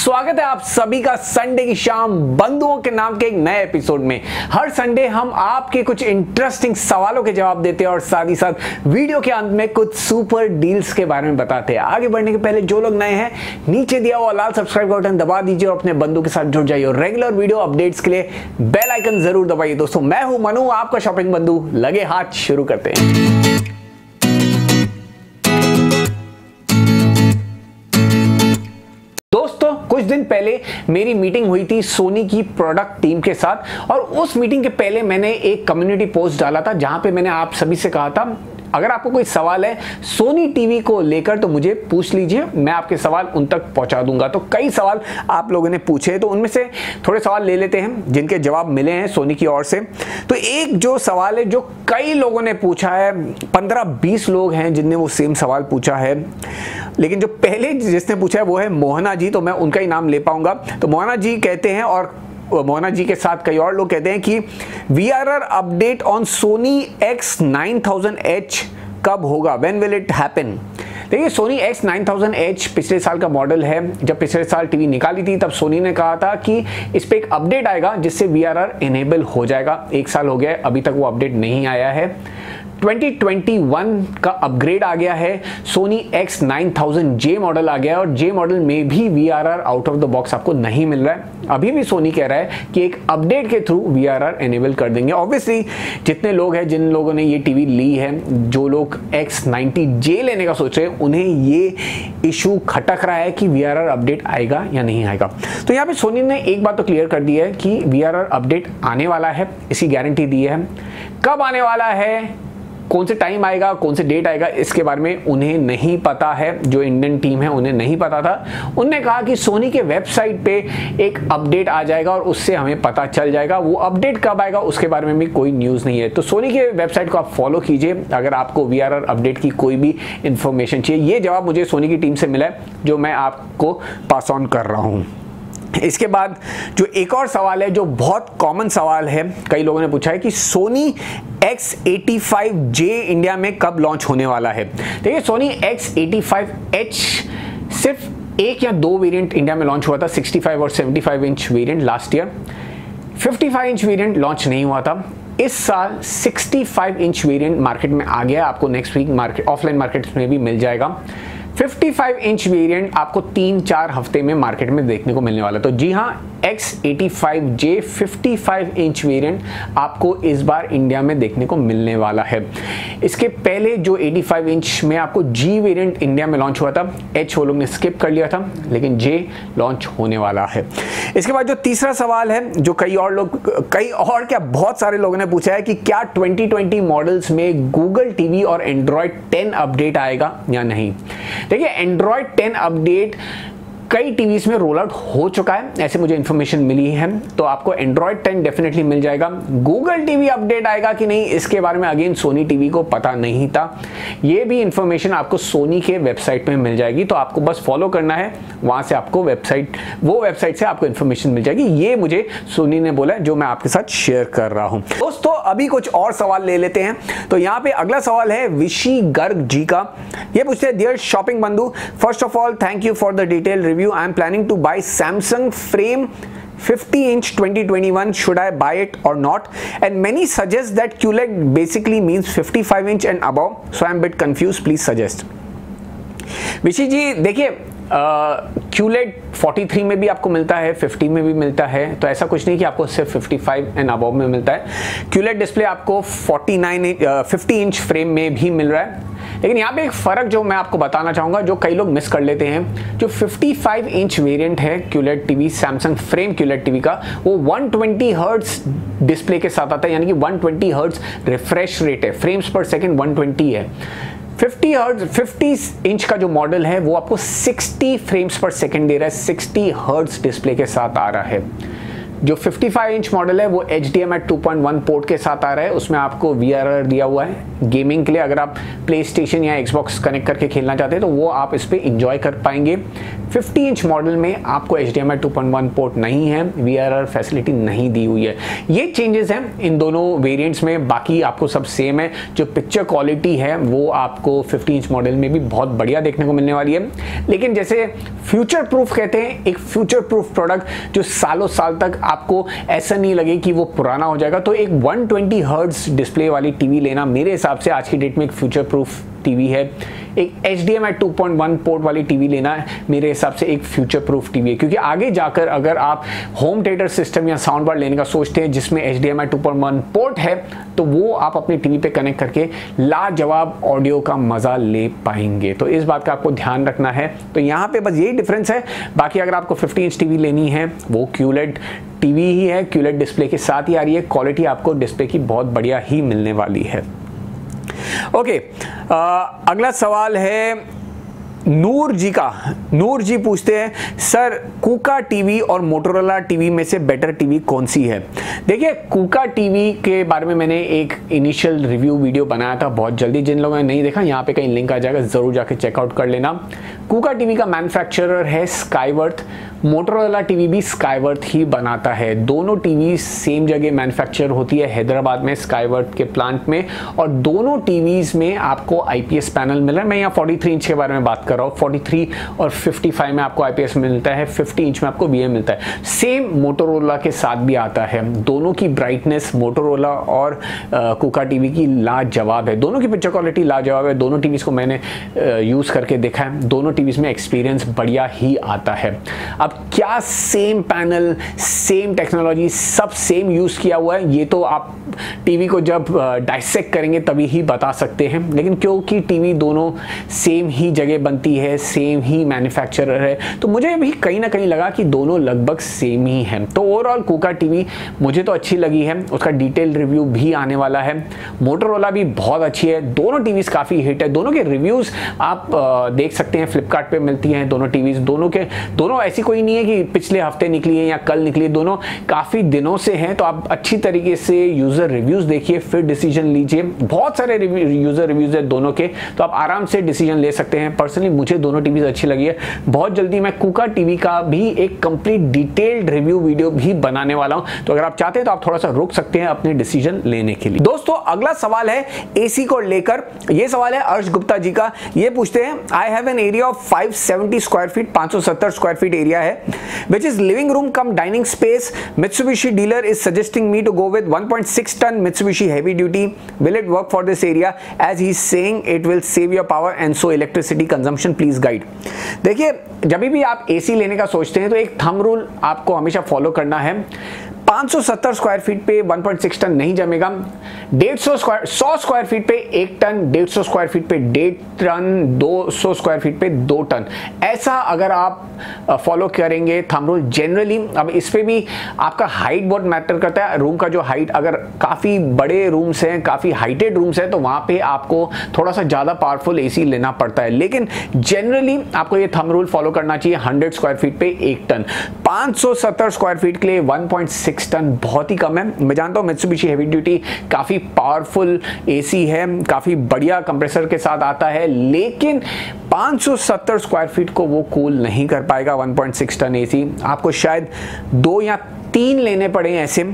स्वागत है आप सभी का संडे की शाम बंधुओं के नाम के एक नए एपिसोड में। हर संडे हम आपके कुछ इंटरेस्टिंग सवालों के जवाब देते हैं और साथ ही साथ वीडियो के अंत में कुछ सुपर डील्स के बारे में बताते हैं। आगे बढ़ने के पहले जो लोग नए हैं नीचे दिया हुआ लाल सब्सक्राइब का बटन दबा दीजिए और अपने बंधु के साथ जुड़ जाइए और रेगुलर वीडियो अपडेट्स के लिए बेल आइकन जरूर दबाइए। दोस्तों मैं हूं मनु, आपका शॉपिंग बंधु। लगे हाथ शुरू करते हैं। कुछ दिन पहले मेरी मीटिंग हुई थी सोनी की प्रोडक्ट टीम के साथ और उस मीटिंग के पहले मैंने एक कम्युनिटी पोस्ट डाला था जहां पे मैंने आप सभी से कहा था अगर आपको कोई सवाल है सोनी टीवी को लेकर तो मुझे पूछ लीजिए, मैं आपके सवाल उन तक पहुंचा दूंगा। तो कई सवाल आप लोगों ने पूछे तो उनमें से थोड़े सवाल ले लेते हैं जिनके जवाब मिले हैं सोनी की ओर से। तो एक जो सवाल है जो कई लोगों ने पूछा है, 15-20 लोग हैं जिनने वो सेम सवाल पूछा है, लेकिन जो पहले जिसने पूछा है वो है मोहना जी, तो मैं उनका ही नाम ले पाऊंगा। तो मोहना जी कहते हैं और मोहना जी के साथ कई और लोग कहते हैं कि VRR update on Sony X9000H कब होगा, व्हेन विल इट हैपन। देखिए सोनी X9000H पिछले साल का मॉडल है। जब पिछले साल टीवी निकाली थी तब सोनी ने कहा था कि इस पे एक अपडेट आएगा जिससे VRR इनेबल हो जाएगा। 1 साल हो गया है, अभी तक वो अपडेट नहीं आया है। 2021 का अपग्रेड आ गया है, सोनी X9000J मॉडल आ गया है और J मॉडल में भी VRR out of the box आपको नहीं मिल रहा है। अभी भी सोनी कह रहा है कि एक अपडेट के थ्रू VRR एनेबल कर देंगे। ऑब्वियसली जितने लोग हैं, जिन लोगों ने ये टीवी ली है, जो लोग X90J लेने का सोच रहे हैं, उन्हें ये इशू खटक रहा है कि VRR अपडेट आएगा या नहीं आएगा। तो यहाँ पे सोनी ने एक बात तो क्लियर कर दी है कि VRR अपडेट आने वाला है, इसकी गारंटी दी है। कब आने वाला है, कौन से टाइम आएगा, कौन से डेट आएगा, इसके बारे में उन्हें नहीं पता है। जो इंडियन टीम है उन्हें नहीं पता था। उन्होंने कहा कि सोनी के वेबसाइट पे एक अपडेट आ जाएगा और उससे हमें पता चल जाएगा। वो अपडेट कब आएगा उसके बारे में भी कोई न्यूज़ नहीं है। तो सोनी के वेबसाइट को आप फॉलो कीजिए अगर आपको VRR अपडेट की कोई भी इंफॉर्मेशन चाहिए। ये जवाब मुझे सोनी की टीम से मिला है जो मैं आपको पास ऑन कर रहा हूँ। इसके बाद जो एक और सवाल है जो बहुत कॉमन सवाल है, कई लोगों ने पूछा है कि सोनी X85J इंडिया में कब लॉन्च होने वाला है। देखिए सोनी X85H सिर्फ 1 या 2 वेरिएंट इंडिया में लॉन्च हुआ था, 65 और 75 inch variant last year. 55 inch variant launch नहीं हुआ था। इस साल 65 इंच वेरिएंट मार्केट में आ गया, आपको next week market offline market में भी मिल जाएगा। 55 इंच वेरिएंट आपको 3-4 हफ्ते में मार्केट में देखने को मिलने वाला है। तो जी हाँ, X85J 55 इंच वेरिएंट आपको इस बार इंडिया में देखने को मिलने वाला है। इसके पहले जो 85 इंच में आपको G वेरिएंट इंडिया में लॉन्च हुआ था, H वो लोग ने स्किप कर लिया था, लेकिन J लॉन्च होने वाला है। इसके बाद जो तीसरा सवाल है जो कई और क्या बहुत सारे लोगों ने पूछा है कि क्या 2020 मॉडल्स में गूगल टीवी और एंड्रॉयड 10 अपडेट आएगा या नहीं। देखिए एंड्रॉयड 10 अपडेट कई टीवीज में रोल आउट हो चुका है, ऐसे मुझे इंफॉर्मेशन मिली है। तो आपको एंड्रॉयड 10 डेफिनेटली मिल जाएगा। गूगल टीवी अपडेट आएगा कि नहीं इसके बारे में अगेन सोनी टीवी को पता नहीं था। ये भी इंफॉर्मेशन आपको सोनी के वेबसाइट में मिल जाएगी, तो आपको बस फॉलो करना है, वहां से आपको वो वेबसाइट से आपको इंफॉर्मेशन मिल जाएगी। ये मुझे सोनी ने बोला जो मैं आपके साथ शेयर कर रहा हूं। दोस्तों अभी कुछ और सवाल ले लेते हैं। तो यहाँ पे अगला सवाल है विशी गर्ग जी का। ये पूछते हैं, डियर शॉपिंग बंधु, first of all thank you for the detail review. I am planning to buy Samsung Frame 50 inch 2021. Should I buy it or not? And many suggest that QLED basically means 55 inch and above. So I am a bit confused. Please suggest. विशी जी देखिए QLED 43 में भी आपको मिलता है, 50 में भी मिलता है, तो ऐसा कुछ नहीं कि आपको सिर्फ 55 एंड अबव में मिलता है। QLED डिस्प्ले आपको 50 इंच फ्रेम में भी मिल रहा है। लेकिन यहाँ पे एक फर्क जो मैं आपको बताना चाहूंगा जो कई लोग मिस कर लेते हैं, जो 55 इंच वेरिएंट है QLED TV, Samsung frame QLED TV का, वो 120 हर्ट्ज डिस्प्ले के साथ आता है, यानी कि 120 हर्ट्ज रिफ्रेश रेट है, फ्रेम्स पर सेकंड 120 है। 50 इंच का जो मॉडल है वो आपको 60 फ्रेम्स पर सेकंड दे रहा है, 60 हर्ट्ज डिस्प्ले के साथ आ रहा है। जो 55 इंच मॉडल है वो HDMI 2.1 पोर्ट के साथ आ रहा है, उसमें आपको VRR दिया हुआ है गेमिंग के लिए। अगर आप प्ले स्टेशन या Xbox कनेक्ट करके खेलना चाहते हैं तो वो आप इस पर इंजॉय कर पाएंगे। 50 इंच मॉडल में आपको HDMI 2.1 पोर्ट नहीं है, VRR फैसिलिटी नहीं दी हुई है। ये चेंजेस हैं इन दोनों वेरिएंट्स में, बाकी आपको सब सेम है। जो पिक्चर क्वालिटी है वो आपको 50 इंच मॉडल में भी बहुत बढ़िया देखने को मिलने वाली है। लेकिन जैसे फ्यूचर प्रूफ कहते हैं, एक फ्यूचर प्रूफ प्रोडक्ट जो सालों साल तक आपको ऐसा नहीं लगे कि वो पुराना हो जाएगा, तो एक 120 हर्ट्ज डिस्प्ले वाली टीवी लेना मेरे हिसाब से आज की डेट में एक फ्यूचर प्रूफ टीवी है। एक HDMI 2.1 पोर्ट वाली टीवी लेना मेरे हिसाब से एक फ्यूचर प्रूफ टीवी है, क्योंकि आगे जाकर अगर आप होम थिएटर सिस्टम या साउंड बार लेने का सोचते हैं जिसमें HDMI 2.1 पोर्ट है, तो वो आप अपनी टीवी पे कनेक्ट करके लाजवाब ऑडियो का मजा ले पाएंगे। तो इस बात का आपको ध्यान रखना है। तो यहाँ पे बस यही डिफरेंस है। बाकी अगर आपको 50 इंच टीवी लेनी है वो QLED टीवी ही है, QLED डिस्प्ले के साथ ही आ रही है। क्वालिटी आपको डिस्प्ले की बहुत बढ़िया ही मिलने वाली है। ओके, अगला सवाल है नूर जी का। नूर जी पूछते हैं सर कूका टीवी और मोटोरोला टीवी में से बेटर टीवी कौन सी है? देखिए, कूका टीवी के बारे में मैंने एक इनिशियल रिव्यू वीडियो बनाया था बहुत जल्दी। जिन लोगों ने नहीं देखा, यहाँ पे कहीं लिंक आ जाएगा, जरूर जाके चेकआउट कर लेना। कूका टीवी का मैन्युफैक्चरर है स्काईवर्थ। मोटोरोला टीवी भी स्काईवर्थ ही बनाता है। दोनों टीवी सेम जगह मैन्युफैक्चर होती है, हैदराबाद में स्काईवर्थ के प्लांट में, और दोनों टीवीज में आपको IPS पैनल मिल रहा है। मैं यहाँ 43 इंच के बारे में बात कर रहा हूँ। 43 और 55 में आपको IPS मिलता है, 50 इंच में आपको VM मिलता है। सेम मोटोरोला के साथ भी आता है। दोनों की ब्राइटनेस मोटोरोला और कूका टीवी की लाजवाब है। दोनों की पिक्चर क्वालिटी लाजवाब है। दोनों टीवीज को मैंने यूज करके देखा है। दोनों टीवीज में एक्सपीरियंस बढ़िया ही आता है। अब क्या सेम पैनल, सेम टेक्नोलॉजी, सब सेम यूज किया हुआ है, ये तो आप टीवी को जब डाइसेक्ट करेंगे तभी ही बता सकते हैं। लेकिन क्योंकि टीवी दोनों सेम ही जगह बनती है, सेम ही मैन्युफैक्चरर है, तो मुझे भी कहीं ना कहीं लगा कि दोनों लगभग सेम ही हैं। तो ओवरऑल कूका टीवी मुझे तो अच्छी लगी है, उसका डिटेल रिव्यू भी आने वाला है। मोटोरोला भी बहुत अच्छी है। दोनों टीवीज काफी हिट है। दोनों के रिव्यूज आप देख सकते हैं, फ्लिपकार्ट पे मिलती हैं दोनों टीवीज। दोनों ऐसी कोई नहीं है कि पिछले हफ्ते निकली है या कल निकली है, दोनों काफी दिनों से हैं। तो आप अच्छी तरीके से यूजर रिव्यूज देखिए, फिर डिसीजन लीजिए। बहुत सारे यूजर रिव्यूज है दोनों के, तो आप आराम से डिसीजन ले सकते हैं। पर्सनली मुझे दोनों टीवीज अच्छी लगी है। बहुत जल्दी मैं कूका टीवी का भी एक कंप्लीट डिटेल्ड रिव्यू वीडियो भी बनाने वाला हूं, तो अगर आप चाहते हैं तो आप थोड़ा सा रुक सकते हैं अपने डिसीजन लेने के लिए। दोस्तों, अगला सवाल है एसी को लेकर। यह सवाल है अर्श गुप्ता जी का। ये पूछते हैं I have an area of 570 square feet, 570 square feet area है, which is living room cum dining space. Mitsubishi dealer is suggesting me to go with 1.6 ton Mitsubishi heavy duty. Will it work for this area? As he's saying it will save your power and so electricity consumption. Please guide. देखिए, जब भी आप AC लेने का सोचते हैं तो एक थंब रूल आपको हमेशा फॉलो करना है। 570 स्क्वायर फीट पे 1.6 टन नहीं जमेगा। 100 स्क्वायर फीट पे 1 टन, 150 स्क्वायर फीट पे 1.5 टन, 200 स्क्वायर फीट पे 2 टन, ऐसा अगर आप फॉलो करेंगे थंब रूल जनरली। अब इस पे भी आपका हाइट बहुत मैटर करता है। रूम का जो हाइट, अगर काफी बड़े रूम्स हैं, काफी हाइटेड रूम्स हैं, तो वहां पे आपको थोड़ा सा ज्यादा पावरफुल एसी लेना पड़ता है। लेकिन जनरली आपको ये थंब रूल फॉलो करना चाहिए। 100 स्क्वायर फीट पे 1 टन, 570 स्क्वायर फीट के लिए 1.6 टन बहुत ही कम है। मैं जानता हूं मित्सुबिशी हेवी ड्यूटी काफी पावरफुल एसी है, काफी बढ़िया कंप्रेसर के साथ आता है, लेकिन 570 स्क्वायर फीट को वो कूल नहीं कर पाएगा 1.6 टन एसी। आपको शायद 2 या 3 लेने पड़े ऐसे।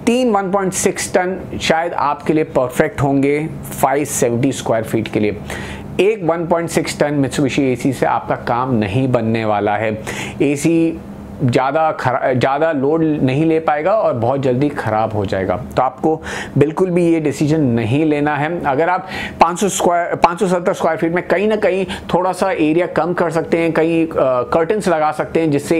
3 1.6 टन शायद आपके लिए परफेक्ट होंगे 570 स्क्वायर फीट के लिए। एक 1.6 टन मित्सुबिशी एसी से आपका काम नहीं बनने वाला है। एसी ज़्यादा लोड नहीं ले पाएगा और बहुत जल्दी ख़राब हो जाएगा। तो आपको बिल्कुल भी ये डिसीजन नहीं लेना है। अगर आप 570 स्क्वायर फीट में कहीं ना कहीं थोड़ा सा एरिया कम कर सकते हैं, कहीं कर्टन्स लगा सकते हैं जिससे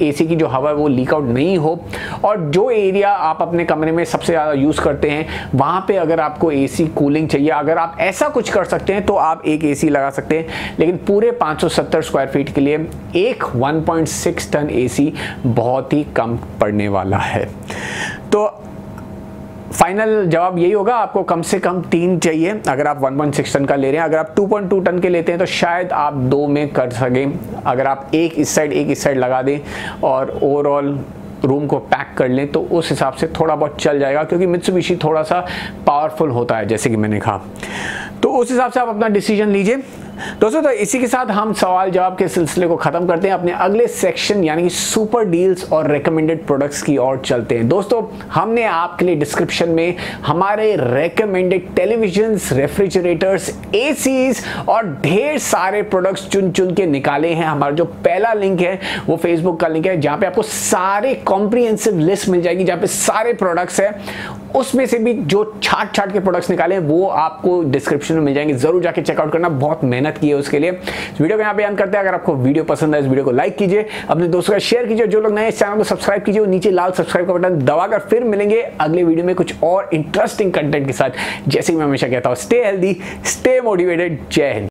एसी की जो हवा है वो लीक आउट नहीं हो, और जो एरिया आप अपने कमरे में सबसे ज़्यादा यूज़ करते हैं वहाँ पे अगर आपको एसी कूलिंग चाहिए, अगर आप ऐसा कुछ कर सकते हैं तो आप एक एसी लगा सकते हैं। लेकिन पूरे 570 स्क्वायर फीट के लिए एक 1.6 टन एसी बहुत ही कम पड़ने वाला है। तो फाइनल जवाब यही होगा, आपको कम से कम 3 चाहिए अगर आप 1.6 टन का ले रहे हैं। अगर आप 2.2 टन के लेते हैं तो शायद आप 2 में कर सकें। अगर आप एक इस साइड लगा दें और ओवरऑल रूम को पैक कर लें तो उस हिसाब से थोड़ा बहुत चल जाएगा, क्योंकि मित्सुबिशी थोड़ा सा पावरफुल होता है जैसे कि मैंने कहा। तो उस हिसाब से आप अपना डिसीजन लीजिए। दोस्तों तो इसी के साथ हम सवाल जवाब के सिलसिले को खत्म करते हैं, अपने अगले सेक्शन यानी कि सुपर डील्स और रेकमेंडेड प्रोडक्ट्स की ओर चलते हैं। दोस्तों हमने आपके लिए डिस्क्रिप्शन में हमारे रेकमेंडेड टेलीविजन्स, रेफ्रिजरेटर्स, एसीज और ढेर सारे प्रोडक्ट्स चुन चुन के निकाले हैं। हमारा जो पहला लिंक है वो फेसबुक का लिंक है, जहां पे आपको सारे कॉम्प्रिहेंसिव लिस्ट मिल जाएगी, जहां पे सारे प्रोडक्ट्स है, उसमें से भी जो छाट छाट के प्रोडक्ट्स निकाले वो आपको डिस्क्रिप्शन में मिल जाएंगे। जरूर जाके चेकआउट करना, बहुत मेहनत की है उसके लिए। वीडियो को यहाँ पे एंड करते हैं। अगर आपको वीडियो पसंद है इस वीडियो को लाइक कीजिए, अपने दोस्तों का शेयर कीजिए, जो लोग नए इस चैनल को सब्सक्राइब कीजिए, नीचे लाल सब्सक्राइब का बटन दबाकर। फिर मिलेंगे अगले वीडियो में कुछ और इंटरेस्टिंग कंटेंट के साथ। जैसे कि मैं हमेशा कहता हूं, स्टे हेल्दी, स्टे मोटिवेटेड। जय हिंद।